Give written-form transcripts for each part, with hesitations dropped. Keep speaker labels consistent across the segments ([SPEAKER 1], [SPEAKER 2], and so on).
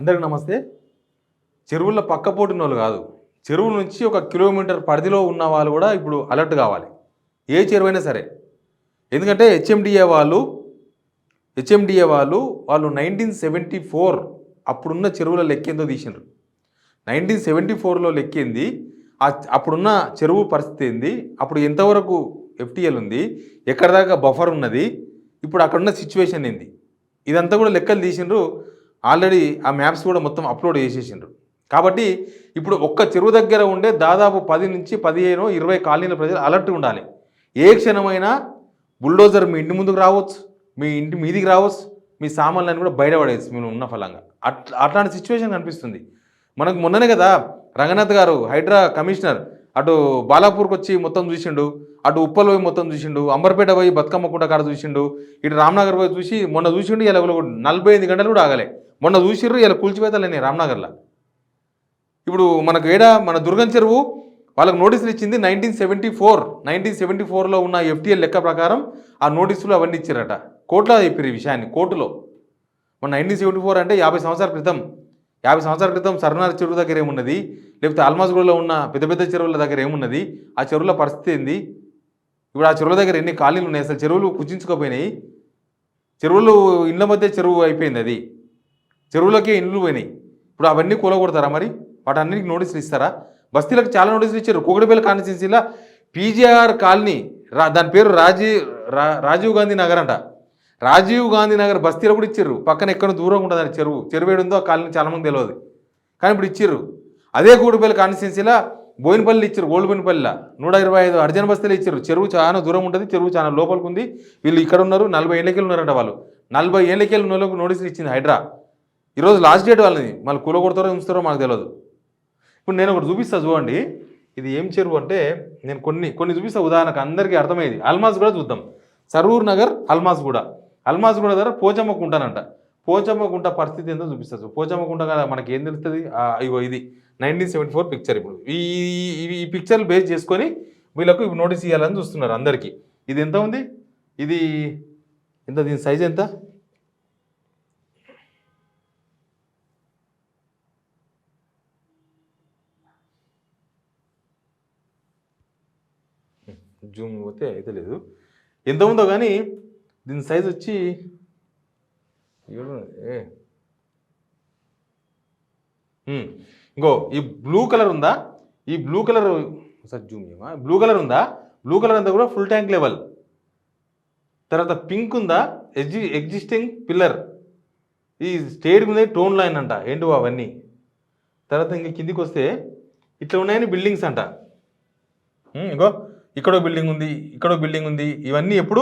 [SPEAKER 1] అందరికి నమస్తే. చెరువుల పక్కపోటున్నోళ్ళు కాదు. చెరువు నుంచి ఒక కిలోమీటర్ పరిధిలో ఉన్న వాళ్ళు కూడా ఇప్పుడు అలర్ట్ కావాలి. ఏ చెరువైనా సరే. ఎందుకంటే హెచ్ఎండిఏ వాళ్ళు 1974 అప్పుడున్న చెరువుల లెక్కేందో తీసిండ్రు. 1974లో లెక్కింది అప్పుడున్న చెరువు పరిస్థితి ఏంది, అప్పుడు ఎంతవరకు ఎఫ్టీఎల్ ఉంది, ఎక్కడ దాకా బఫర్ ఉన్నది, ఇప్పుడు అక్కడున్న సిచ్యువేషన్ ఏంది, ఇదంతా కూడా లెక్కలు తీసిండ్రు. ఆల్రెడీ ఆ మ్యాప్స్ కూడా మొత్తం అప్లోడ్ చేసేసిండ్రు. కాబట్టి ఇప్పుడు ఒక్క చెరువు దగ్గర ఉండే దాదాపు 10 నుంచి 15, 20 కాలనీల ప్రజలు అలర్ట్ ఉండాలి. ఏ క్షణమైనా బుల్డోజర్ మీ ఇంటి ముందుకు రావచ్చు, మీ ఇంటి మీదికి రావచ్చు, మీ సామాన్లను కూడా బయటపడేసి మీరు ఉన్న ఫలంగా అట్లాంటి సిచ్యువేషన్ కనిపిస్తుంది మనకు. మొన్ననే కదా రంగనాథ్ గారు హైడ్రా కమిషనర్ అటు బాలాపూర్కి వచ్చి మొత్తం చూసిండు, అటు ఉప్పల్ పోయి మొత్తం చూసిండు, అంబర్పేట పోయి బతుకమ్మ కుంట కాడ చూసిండు, ఇటు రామ్నగర్ పోయి చూసి మొన్న చూసిండు. ఇలా 48 గంటలు కూడా ఆగలే, మొన్న చూసిర్రు. ఇలా కూల్చిపోతాలని రామ్నగర్లో. ఇప్పుడు మనకు మన దుర్గం చెరువు వాళ్ళకు నోటీసులు ఇచ్చింది 1974లో ఉన్న ఎఫ్టీఎల్ లెక్క ప్రకారం ఆ నోటీసులు అవన్నీ ఇచ్చారట. కోర్టులో చెప్పారు ఈ విషయాన్ని, కోర్టులో. మన 1974 అంటే 50 సంవత్సరాల క్రితం. 50 సంవత్సరాల క్రితం సర్వనార్ చెరువు దగ్గర ఏమున్నది, లేకపోతే అల్మాజ్గూడలో ఉన్న పెద్ద పెద్ద చెరువుల దగ్గర ఏమున్నది, ఆ చెరువుల పరిస్థితి ఏంది, ఇప్పుడు ఆ చెరువుల దగ్గర ఎన్ని ఖాళీలు ఉన్నాయి, అసలు చెరువులు కుచించుకోపోయినాయి, చెరువులు ఇళ్ళ మధ్య చెరువు అయిపోయింది, అది చెరువులకే ఇండ్లు పోయినాయి. ఇప్పుడు అవన్నీ కూలగొడతారా మరి? వాటన్నిటికి నోటీసులు ఇస్తారా? బస్తీలకు చాలా నోటీసులు ఇచ్చారు. కూకటిపల్లి కాన్స్టిట్యున్సీలో పీజీఆర్ కాలనీ, దాని పేరు రాజీవ్ గాంధీ నగర్ అంట. రాజీవ్ గాంధీ నగర్ బస్తీలో కూడా ఇచ్చారు. పక్కన ఎక్కడ దూరంగా ఉంటుందని చెరువు ఏడుందో ఆ కాలనీ చాలామంది తెలియదు, కానీ ఇప్పుడు ఇచ్చారు. అదే కూకటిపల్లి కాన్స్టిట్యున్సీలో బోయినపల్లి ఇచ్చారు, ఓల్డ్ బోయినపల్లిలో 125 అర్జన్ బస్తీలు ఇచ్చారు. చెరువు చాలా దూరం ఉంటుంది, చెరువు చాలా లోపలికి ఉంది. వీళ్ళు ఇక్కడ ఉన్నారు, 40 ఏళ్ళకెళ్ళి ఉన్నారంట. వాళ్ళు 40 ఏళ్ళకెళ్ళి ఉన్న వాళ్ళకి నోటీసులు ఇచ్చింది హైడ్రా. ఈరోజు లాస్ట్ డేట్ వాళ్ళని, మళ్ళీ కూలగొడతారో ఉంచుతారో మాకు తెలియదు. ఇప్పుడు నేను ఒకటి చూపిస్తా చూడండి. ఇది ఏం చెరువు అంటే నేను కొన్ని చూపిస్తా ఉదాహరణకు అందరికీ అర్థమయ్యేది. అల్మాజ్ కూడా చూద్దాం. సరూర్ నగర్ అల్మాజ్గూడ దగ్గర పోచమ్మ కుంటానంట. పోచమ్మ కుంట పరిస్థితి ఏందో చూపిస్తా. పోచమ్మ కుంట కదా మనకి ఏం తెలుస్తుంది. ఇగో ఇది 1974 పిక్చర్. ఇప్పుడు ఈ పిక్చర్లు బేస్ చేసుకొని వీళ్ళకు ఇప్పుడు నోటీస్ ఇవ్వాలని చూస్తున్నారు అందరికీ. ఇది ఎంత ఉంది, ఇది ఎంత, దీని సైజ్ ఎంత, జూమ్ పోతే అయితే లేదు, ఎంత ఉందో కానీ దీని సైజ్ వచ్చి ఇంకో ఈ బ్లూ కలర్ ఉందా, ఈ blue colour sir Zoom blue colour ఉందా, బ్లూ కలర్ అంతా కూడా ఫుల్ ట్యాంక్ లెవెల్. తర్వాత పింక్ ఉందా, ఎగ్జిస్టింగ్ పిల్లర్, ఈ స్టేట్ మీద టోన్ లైన్ అంట. ఏంటో అవన్నీ. తర్వాత ఇంక కిందికి వస్తే ఇట్లా ఉన్నాయని బిల్డింగ్స్ అంట. ఇంకో ఇక్కడో బిల్డింగ్ ఉంది, ఇక్కడో బిల్డింగ్ ఉంది. ఇవన్నీ ఎప్పుడు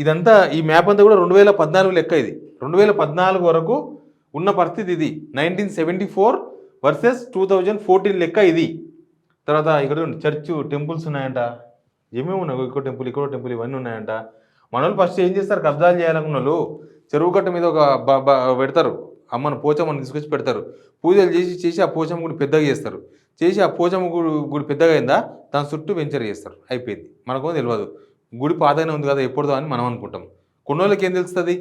[SPEAKER 1] ఇదంతా ఈ మ్యాప్ అంతా కూడా 2014 లెక్క. ఇది 2014 వరకు ఉన్న పరిస్థితి ఇది. 1974 వర్సెస్ 2014 లెక్క ఇది. తర్వాత ఇక్కడ చర్చ్, టెంపుల్స్ ఉన్నాయంట. ఏమేమి ఉన్నాయి, ఇక్కడో టెంపుల్ ఇవన్నీ ఉన్నాయంట. మన వాళ్ళు ఫస్ట్ ఏం చేస్తారు, కబ్జాలు చేయాలనుకున్న వాళ్ళు చెరువు కట్ట మీద ఒక పెడతారు, అమ్మను పోచమ్మని తీసుకొచ్చి పెడతారు. పూజలు చేసి ఆ పోచమ్మ గుడి పెద్దగా చేస్తారు. చేసి ఆ పోచమ్మ గుడి పెద్దగా అయిందా దాని చుట్టూ వెంచర్ చేస్తారు. అయిపోయింది. మనకు తెలియదు, గుడి పాతగానే ఉంది కదా ఎప్పుడుదో అని మనం అనుకుంటాం. కొన్నోళ్ళకి ఏం తెలుస్తుంది,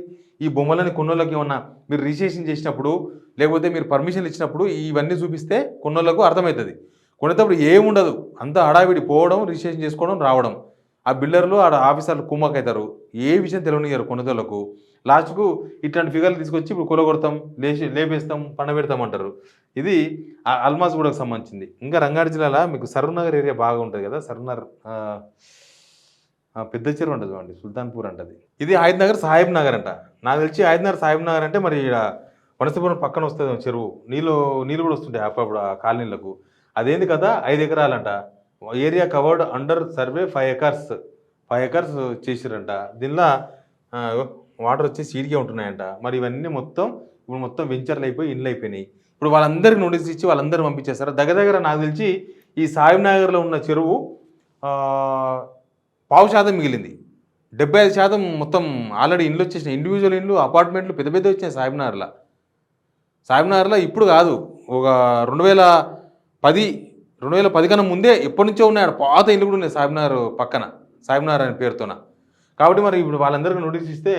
[SPEAKER 1] ఈ బొమ్మలని కొన్నోళ్ళకి ఏమన్నా మీరు రిజిస్ట్రేషన్ చేసినప్పుడు లేకపోతే మీరు పర్మిషన్ ఇచ్చినప్పుడు ఇవన్నీ చూపిస్తే కొన్నోళ్ళకు అర్థమవుతుంది. కొనేటప్పుడు ఏముండదు, అంతా హడావిడి పోవడం, రిజిస్ట్రేషన్ చేసుకోవడం, రావడం. ఆ బిల్డర్లు ఆడ ఆఫీసర్లు కుమ్మక్ అవుతారు. ఏ విషయం తెలియనియ్యారు కొనేతోళ్ళకు. లాస్ట్కు ఇట్లాంటి ఫిగర్లు తీసుకొచ్చి ఇప్పుడు కూలగొడతాం, లేపేస్తాం, పండబెడతాం అంటారు. ఇది అల్మాజ్గూడకు సంబంధించింది. ఇంకా రంగారెడ్డి జిల్లాలో మీకు సరూర్నగర్ ఏరియా బాగా ఉంటుంది కదా. సరూర్నగర్ పెద్ద చెరువు ఉంటుంది చూడండి, సుల్తాన్పూర్ అంటది. ఇది హైదనగర్ సాహెబ్ నగర్ అంట. నాకు తెలిసి హైదనగర్ సాహెబ్ నగర్ అంటే మరి ఇక్కడ వనస్థపురం పక్కన వస్తుంది చెరువు. నీళ్ళు కూడా వస్తుంటాయి అప్పుడు ఆ కాలనీలకు. అదేంది కదా 5 ఎకరాలంట. Area covered under survey 5 acres చేసిరంట. దీనిలో వాటర్ వచ్చి సీడ్గా ఉంటున్నాయంట. మరి ఇవన్నీ ఇప్పుడు వెంచర్లు అయిపోయి ఇండ్లు అయిపోయినాయి. ఇప్పుడు వాళ్ళందరికీ నోటీస్ ఇచ్చి వాళ్ళందరూ పంపించేస్తారు. దగ్గర నాకు తెలిసి ఈ సాహెబ్ నగర్లో ఉన్న చెరువు 5% మిగిలింది. 75% మొత్తం ఆల్రెడీ ఇండ్లు వచ్చేసినాయి. ఇండివిజువల్ ఇండ్లు, అపార్ట్మెంట్లు పెద్ద వచ్చినాయి సాహెబ్ నగర్లో. ఇప్పుడు కాదు, ఒక 2010 కన్నా ముందే ఎప్పటి నుంచో ఉన్నాయి. పాత ఇండ్లు కూడా ఉన్నాయి సాహెబ్ నగర్ పక్కన, సాహెబ్ నగర్ అనే పేరుతోన. కాబట్టి మరి ఇప్పుడు వాళ్ళందరికీ నోటీస్ ఇస్తే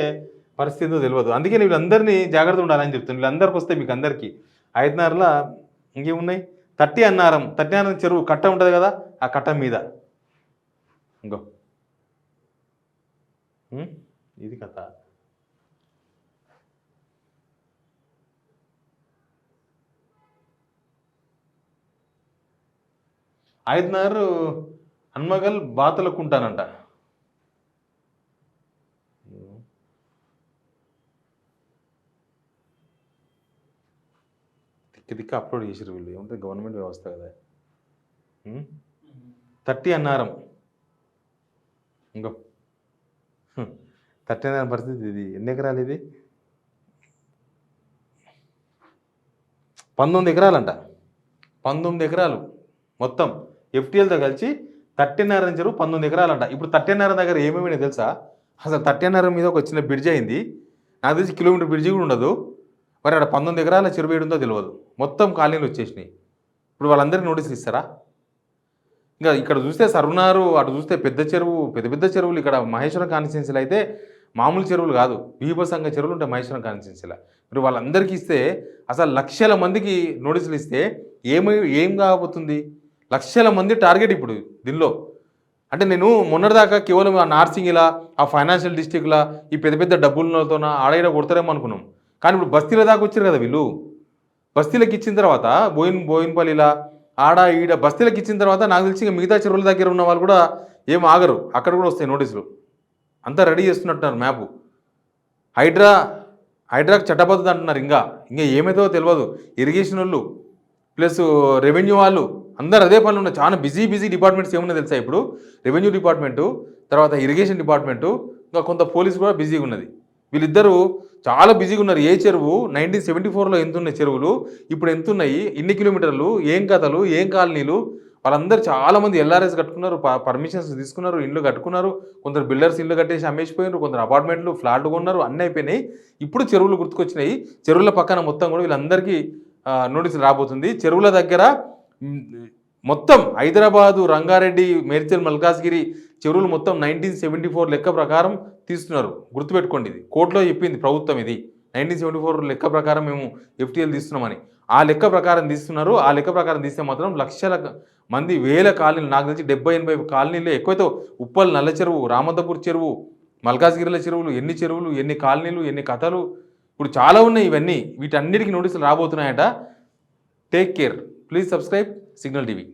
[SPEAKER 1] పరిస్థితి ఏందో తెలియదు. అందుకే వీళ్ళందరినీ జాగ్రత్త ఉండాలని చెప్తాను. వీళ్ళందరికీ వస్తే మీకు అందరికీ ఐదున్నరలో ఇంకేమున్నాయి 30 అన్నారం చెరువు కట్ట ఉంటుంది కదా, ఆ కట్ట మీద ఇంకో ఇది కథ. ఐదున్నర హన్మగల్ బాతలకుంటానంట. తిక్క అప్లోడ్ చేసారు వీళ్ళు, ఏమంటే గవర్నమెంట్ వ్యవస్థ కదా. 30 అన్నారం ఇంకో 30 అన్నారం పరిస్థితి ఇది. ఎన్ని ఎకరాలు ఇది? 19 ఎకరాలంట. 19 ఎకరాలు మొత్తం ఎఫ్టీఎల్తో కలిసి 30 అన్నారం చెరువు 19 ఎకరాలంట. ఇప్పుడు 30 అన్నారం దగ్గర ఏమేమి తెలుసా? అసలు 30 అన్నారం మీద ఒక చిన్న బ్రిడ్జ్ అయింది, నాకు తెలిసి కిలోమీటర్ బ్రిడ్జి కూడా ఉండదు. మరి అక్కడ 19 ఎకరాల చెరువు ఏడుందో తెలియదు. మొత్తం కాలనీలు వచ్చేసినాయి. ఇప్పుడు వాళ్ళందరికీ నోటీసులు ఇస్తారా? ఇంకా ఇక్కడ చూస్తే సర్వనారు, అటు చూస్తే పెద్ద చెరువులు. ఇక్కడ మహేశ్వరం కాన్స్టిట్యున్సీలో అయితే మామూలు చెరువులు కాదు, బీభత్సంగా చెరువులు ఉంటాయి మహేశ్వరం కాన్స్టిట్యున్సీలో. మీరు వాళ్ళందరికీ ఇస్తే, అసలు లక్షల మందికి నోటీసులు ఇస్తే ఏం కాబోతుంది? లక్షల మంది టార్గెట్ ఇప్పుడు దీనిలో. అంటే నేను మొన్నటిదాకా కేవలం ఆ నార్సింగిలా, ఆ ఫైనాన్షియల్ డిస్ట్రిక్ట్లా, ఈ పెద్ద డబ్బులతో ఆడైనా కొడతారేమో అనుకున్నాం. కానీ ఇప్పుడు బస్తీల దాకా వచ్చారు కదా వీళ్ళు. బస్తీలకు ఇచ్చిన తర్వాత బోయిన్పల్లిలా ఆడ ఈడ బస్తీలకు ఇచ్చిన తర్వాత నాకు తెలిసి మిగతా చెరువుల దగ్గర ఉన్న వాళ్ళు కూడా ఏం ఆగరు, అక్కడ కూడా వస్తాయి నోటీసులు. అంతా రెడీ చేస్తున్నట్టున్నారు మ్యాపు. హైడ్రాకు చట్టబద్ధత అంటున్నారు. ఇంకా ఏమైతే తెలియదు. ఇరిగేషన్ వాళ్ళు ప్లస్ రెవెన్యూ వాళ్ళు అందరు అదే పనులు ఉన్నాయి. చాలా బిజీ డిపార్ట్మెంట్స్ ఏమున్నాయి తెలుసా ఇప్పుడు? రెవెన్యూ డిపార్ట్మెంటు, తర్వాత ఇరిగేషన్ డిపార్ట్మెంటు, ఇంకా కొంత పోలీసు కూడా బిజీగా ఉన్నది. వీళ్ళిద్దరూ చాలా బిజీగా ఉన్నారు. ఏ చెరువు 1974లో ఎంత ఉన్నాయి చెరువులు, ఇప్పుడు ఎంత ఉన్నాయి, ఇన్ని కిలోమీటర్లు, ఏం కథలు, ఏం కాలనీలు. వాళ్ళందరూ చాలామంది ఎల్ఆర్ఎస్ కట్టుకున్నారు, పర్మిషన్స్ తీసుకున్నారు, ఇండ్లు కట్టుకున్నారు. కొందరు బిల్డర్స్ ఇల్లు కట్టేసి అమ్మేసిపోయినారు, కొందరు అపార్ట్మెంట్లు ఫ్లాట్లు కొన్నారు, అన్నీ అయిపోయినాయి. ఇప్పుడు చెరువులు గుర్తుకొచ్చినాయి. చెరువుల పక్కన మొత్తం కూడా వీళ్ళందరికీ నోటీసులు రాబోతుంది. చెరువుల దగ్గర మొత్తం హైదరాబాదు, రంగారెడ్డి, మేడ్చల్, మల్కాజ్గిరి చెరువులు మొత్తం 1974 లెక్క ప్రకారం తీస్తున్నారు. గుర్తుపెట్టుకోండి, ఇది కోర్టులో చెప్పింది ప్రభుత్వం. ఇది 1974 లెక్క ప్రకారం మేము ఎఫ్టీఎల్ తీస్తున్నామని. ఆ లెక్క ప్రకారం తీస్తున్నారు. ఆ లెక్క ప్రకారం తీస్తే మాత్రం లక్షల మంది, వేల కాలనీలు, నాకు తెలిసి 70-80 కాలనీలు ఎక్కువైతే ఉప్పల్ నల్ల చెరువు, రామంతపూర్ చెరువు, మల్కాజ్గిరిల చెరువులు, ఎన్ని కాలనీలు, ఎన్ని కథలు. ఇప్పుడు చాలా ఉన్నాయి ఇవన్నీ. వీటన్నిటికీ నోటీసులు రాబోతున్నాయట. Take care. Please subscribe signal TV.